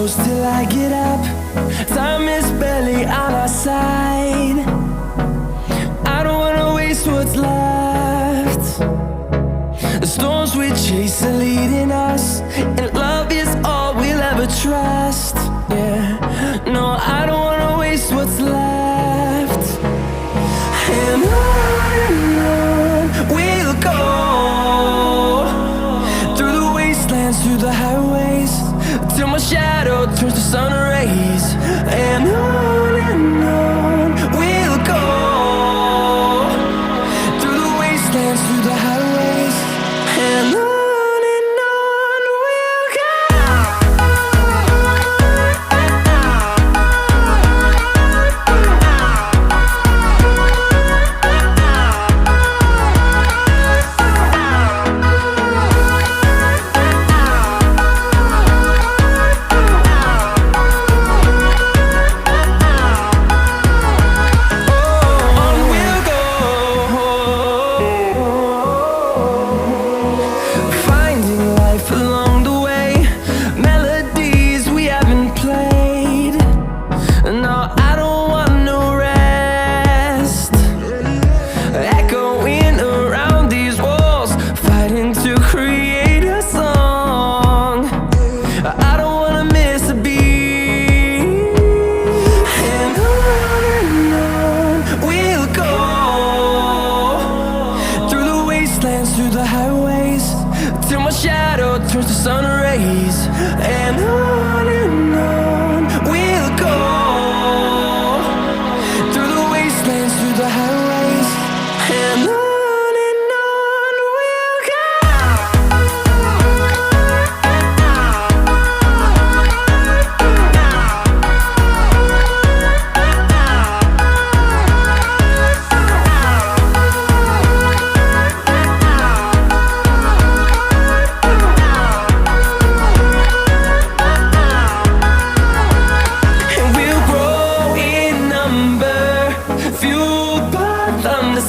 close till I get up. Time is barely on our side. I don't wanna waste what's left. The storms we chase are leading us, and love is all we'll ever trust. Yeah, no, I don't wanna waste what's left. And on we'll go, through the wastelands, through the highways, till my shadow turns to sun rays. And on we'll go, through the wastelands, through the highways, and on we'll go. Through the highways, till my shadow turns to sun rays. And on we'll go, through the wastelands, through the highways, and on we'll go.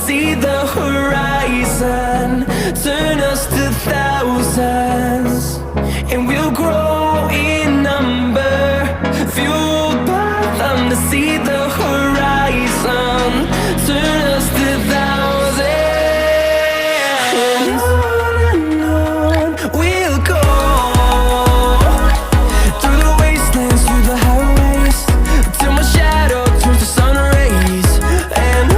See the horizon turn us to thousands, and we'll grow in number, fueled by them to see the horizon turn us to thousands. And on we'll go, through the wastelands, through the highways, till my shadow turns to sun rays. And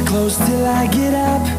close till I get up.